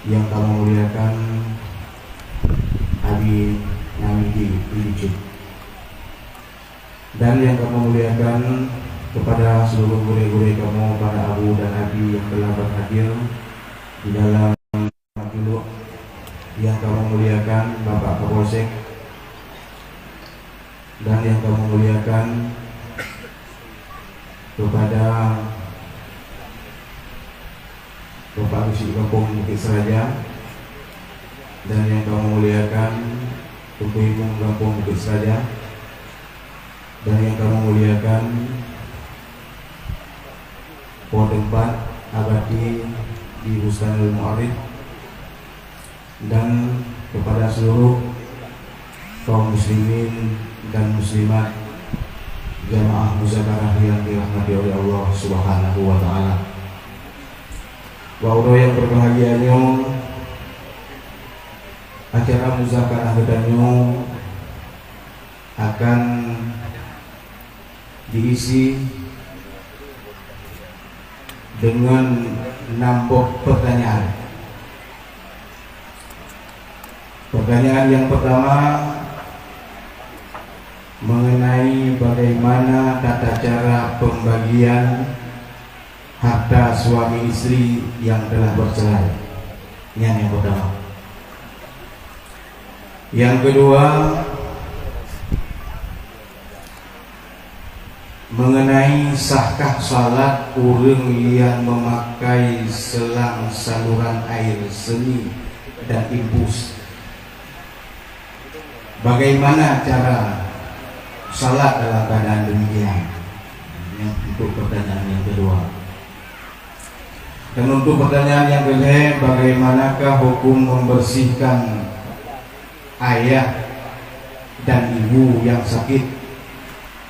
Yang kami muliakan Abi Namidi Ilijut, dan yang kami muliakan kepada seluruh guru-guru kamu, para abu dan abi yang telah berhadir di dalam majelis. Yang kami muliakan Bapak Kapolsek, dan yang kami muliakan kepada Bapak Rusik Kampung Bukit Seraja, dan yang kami muliakan Ibu Kampung Bukit Seraja, dan yang kami muliakan Tempat Abadi di Bustanul Mu'arif, dan kepada seluruh kaum muslimin dan muslimat jamaah muzakarah yang dirahmati oleh Allah Subhanahu wa taala. Wa yang berbahagianya, acara muzakarah kedanyo akan diisi dengan 6 pertanyaan. Pertanyaan yang pertama mengenai bagaimana tata cara pembagian harta suami istri yang telah bercerai. Ini yang pertama. Yang kedua mengenai sahkah salat orang yang memakai selang saluran air seni dan infus. Bagaimana cara salat dalam keadaan demikian? Untuk pertanyaan yang kedua. Dan untuk pertanyaan yang kedua, bagaimanakah hukum membersihkan ayah dan ibu yang sakit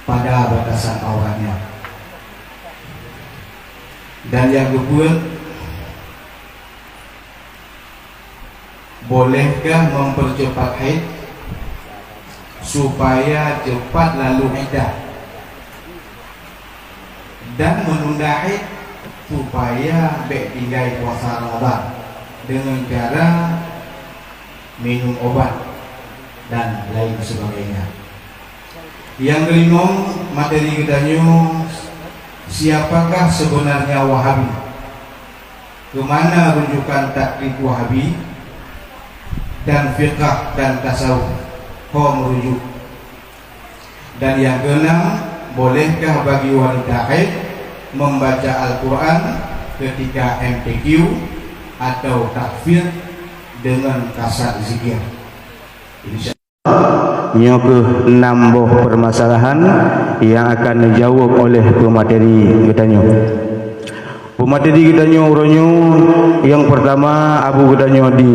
pada batasan auratnya? Dan yang kedua, bolehkah mempercepat haid supaya cepat lalu iddah, dan menunda haid supaya tinggal puasa Ramadan dengan cara minum obat dan lain sebagainya? Yang kelima, materi kedanyo, siapakah sebenarnya Wahabi? Kemana rujukan takrif Wahabi dan fiqh dan tasawuf merujuk? Dan yang keenam, bolehkah bagi wanita haid membaca Al-Quran ketika MTQ atau takfir dengan kasat zikir? Ini ke 6 buah permasalahan yang akan dijawab oleh pemateri gedanyo. Pemateri gedanyo uronyo yang pertama Abu Gedanyo di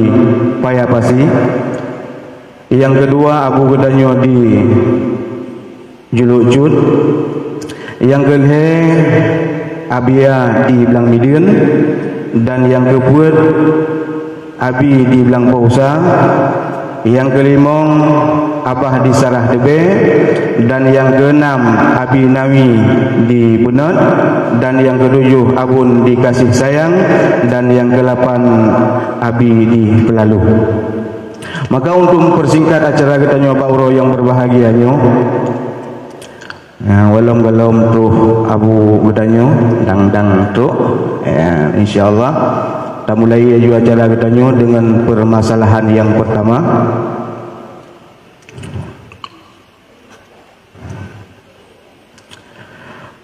Payapasi, yang kedua Abu Gedanyo di Juluk Jud, yang kedua Abia di Belang Midian, dan yang keempat Abi di Belang Pausa, yang kelima Abah di Sarah Debe, dan yang keenam Abi Nami di Bunut, dan yang ketujuh Abun di Kasih Sayang, dan yang ke-8 Abi di Pelalu. Maka untuk mempersingkat acara kita Pak Uro yang berbahagianya, walam-walam tu Abu Gedanyo dang-dang tu, insyaallah kita mulai juga acara kita dengan permasalahan yang pertama.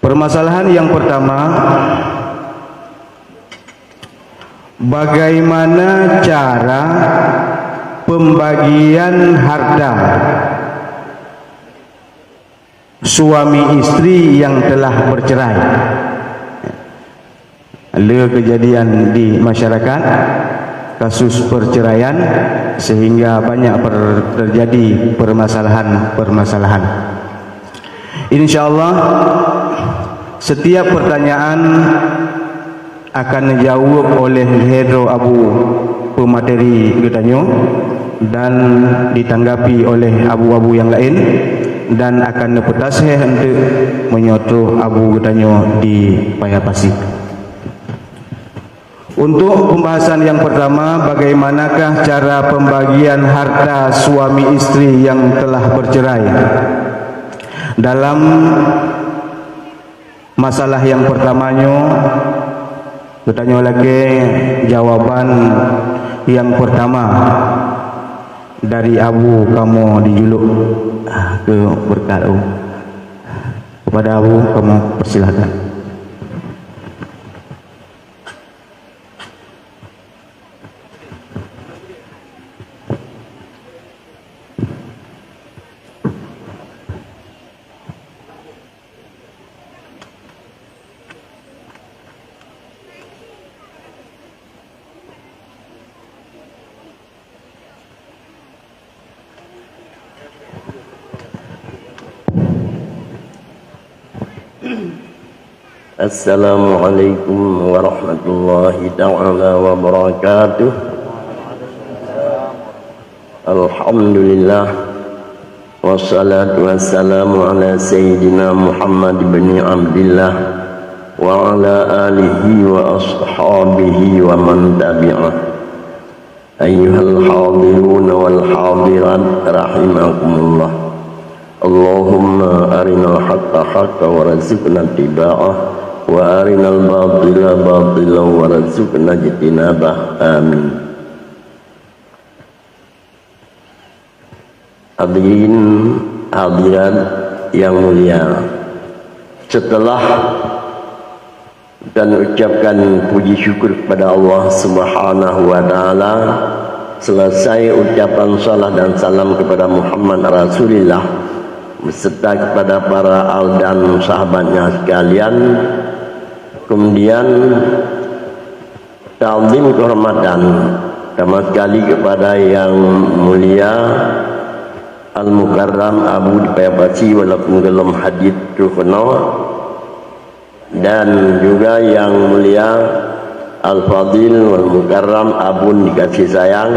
Permasalahan yang pertama, bagaimana cara pembagian harta suami istri yang telah bercerai? Ada kejadian di masyarakat kasus perceraian sehingga banyak terjadi permasalahan. Insyaallah setiap pertanyaan akan dijawab oleh Hedro Abu pemateri gedanyo dan ditanggapi oleh abu-abu yang lain. dan akan neputasih untuk menyoto abu getanyo di Payapasi. Untuk pembahasan yang pertama, bagaimanakah cara pembagian harta suami istri yang telah bercerai? Dalam masalah yang pertamanya, bertanya lagi jawaban yang pertama dari Abu kamu dijuluk ke berkata kepada Abu, kamu persilakan. Assalamualaikum warahmatullahi ta'ala wabarakatuh. Alhamdulillah, wassalatu wassalamu ala sayyidina Muhammad bin Abdillah wa ala alihi wa ashabihi wa man tabi'ah. Ayyuhal hadirun wal hadirat rahimakumullah. Allahumma arinal haqqa haqqa warzuqna ittiba'ah wa arinal batila batilan warzuqna ijtinabah. Amin. Hadirin hadirat yang mulia, setelah dan ucapkan puji syukur kepada Allah Subhanahu wa taala, selesai ucapan salat dan salam kepada Muhammad Rasulullah beserta kepada para al dan sahabatnya sekalian, kemudian ta'zim kehormatan pertama sekali kepada yang mulia Al-Mukarram Abu di Payapasi walaupun belum hadir terkenal, dan juga yang mulia Al-Fadil wal-Mukarram Abu dikasih sayang,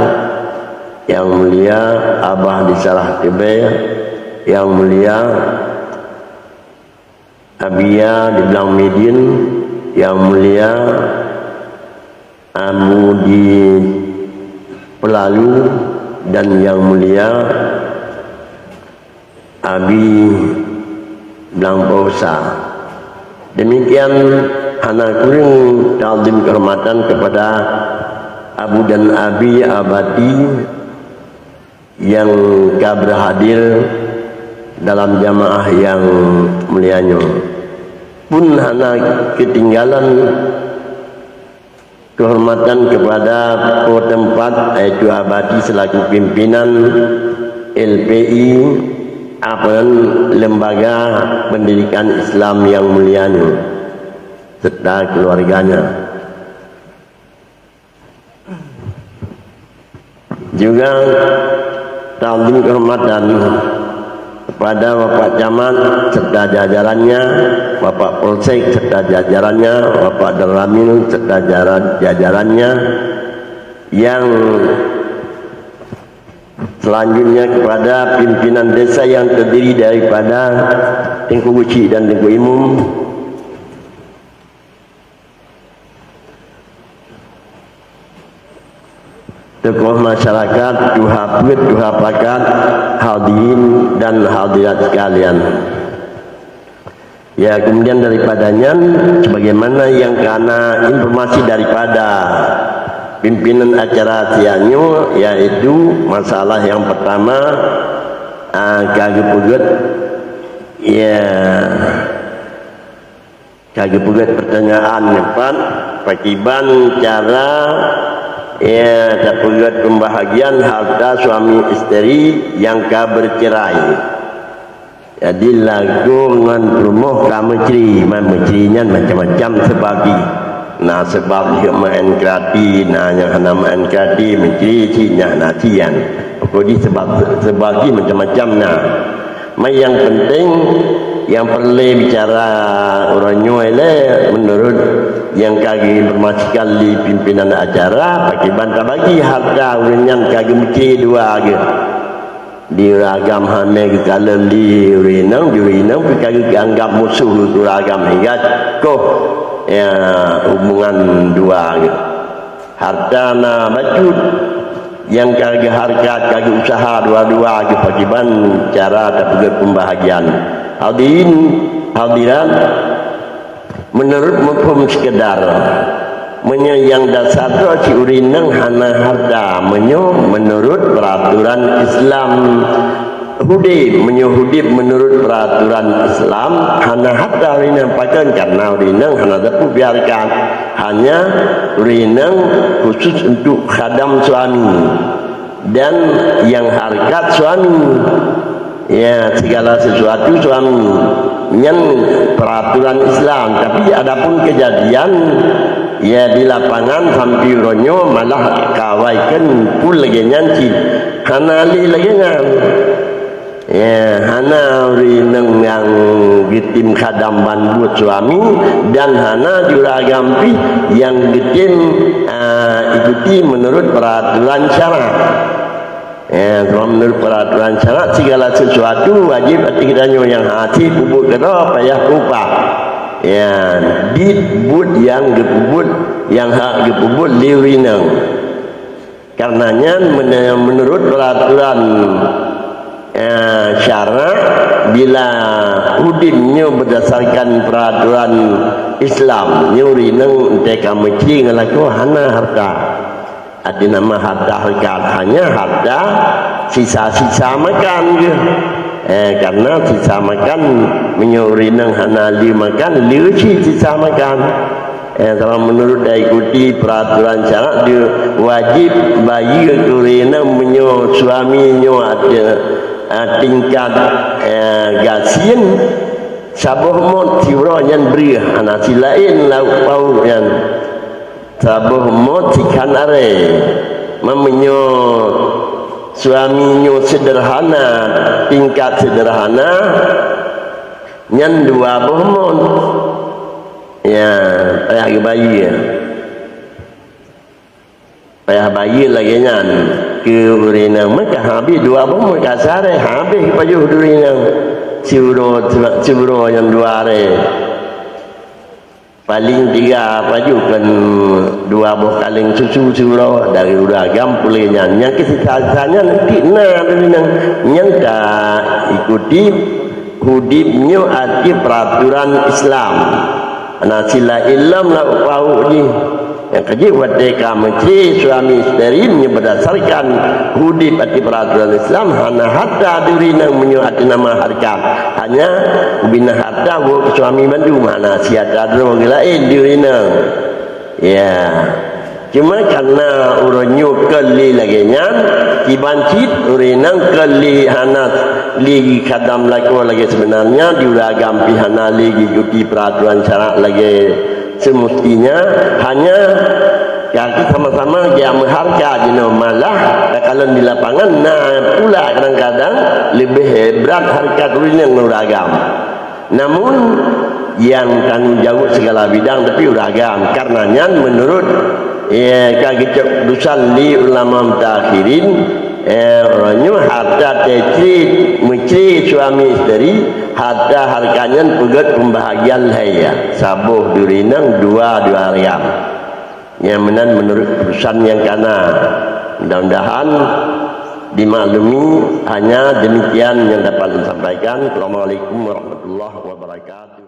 yang mulia Abah di Sarah Tebe, yang mulia Abia di Belang Medin, yang mulia Abu di Pelalu, dan yang mulia Abi Belang Pausa. Demikian anak kuring ta'zim kehormatan kepada Abu dan Abi Abadi yang berhadir dalam jamaah yang mulianya. Pun hana ketinggalan kehormatan kepada tempat yaitu Abadi selaku pimpinan LPI apun lembaga pendidikan Islam yang mulianya serta keluarganya. Juga ta'zim kehormatan kepada Bapak Camat serta jajarannya, Bapak Polsek serta jajarannya, Bapak Dalamil serta jajarannya, yang selanjutnya kepada pimpinan desa yang terdiri daripada Tengku Guci dan Tengku Imum, tokoh masyarakat, duha put, duha pakat, hadirin dan hadirat sekalian. Ya, kemudian daripadanya sebagaimana yang karena informasi daripada pimpinan acara siangnya, yaitu masalah yang pertama kagepuget, ya kagepuget pertanyaan depan pakiban cara ya terpugat pembahagian harta suami istri yang bercerai. Jadi lagu dengan rumah kamu mencerinya macam-macam sebabi. Nah sebab dia main krati, nah yang hana main krati menceri cinya nasian. Pokoknya sebagi macam-macam nah. Yang penting yang perlu bicara orangnya menurut yang kaki informasikan di pimpinan acara pakai bantah bagi harta orang yang kaki mesti dua lagi di ragam hame kita leli urinang perkara dianggap musuh tu ragam hingga koh ya hubungan dua gitu. Harta na bacut yang kagak harkat kagak usaha dua-dua gitu pakiban cara dapat pembahagian hadiran menurut mafhum sekedar yang dasar tu si urinang hana harta menurut peraturan Islam hudib menurut peraturan Islam hana harta urinang pakan karena urinang hana dapat biarkan hanya urinang khusus untuk khadam suami dan yang harkat suami ya segala sesuatu suami yang peraturan Islam. Tapi adapun kejadian ya di lapangan hampironyo malah kawaikan pul lagi nyanci hanali lagi ngan ya hana urinang yang gitim khadam buat suami dan hana juragampi yang gitim ikuti menurut peraturan syarak. Ya, menurut peraturan syarak segala sesuatu wajib tidaknya yang hati bubut kena payah upah. Ya, dibut yang gebubut yang hak gebubut liurinang. Karenanya menurut peraturan syarak bila hudimnya berdasarkan peraturan Islam nyurinang teka meci ngelaku hana harta. Ada nama harta harkat hanya harta sisa-sisa makan je. Karena sisa makan menyurinang hanali makan liuci sisa makan. Kalau menurut ikuti peraturan syarak dia wajib bayi kurinang menyo suaminya ada tingkat gasin sabuh mot siwro yang beri anak silain lauk pau yang sabuh mot sikan are memenyo suaminya sederhana tingkat sederhana yang dua buh mot ya payah bayi ya payah bayi lagi nyan ke urinang maka habis dua buh mot kasare habis pajuh urinang ciuro yang dua are paling tiga pajukan dua buah kaleng susu ciuro dari uragam pulenya yang kesisanya nanti yang tak ikuti hudibnya arti peraturan Islam sila ilam la upau ni yang kerja wadeka menteri suami isteri berdasarkan hudib arti peraturan Islam hana harta diri nang menyuati nama harga hanya bina harta buat suami bantu mana siata dro lain diri nang ya cuma karena uronyo keli lagi nyan kibancit urinang keli hana lagi kadam lagi sebenarnya diuragam pihana lagi ikuti peraturan syarak lagi semestinya hanya kaki sama-sama dia mengharga malah kalau di lapangan pula kadang-kadang lebih hebat harga urinang uragam namun yang tanggung jawab segala bidang tapi uragam karenanya menurut kagak dusan di ulama mutakhirin orangnya harta tecrit menteri suami isteri harta harganya pegat pembahagian laya sabuh durinang dua riam yang menurut perusahaan yang kana mudah-mudahan dimaklumi hanya demikian yang dapat disampaikan. Assalamualaikum warahmatullahi wabarakatuh.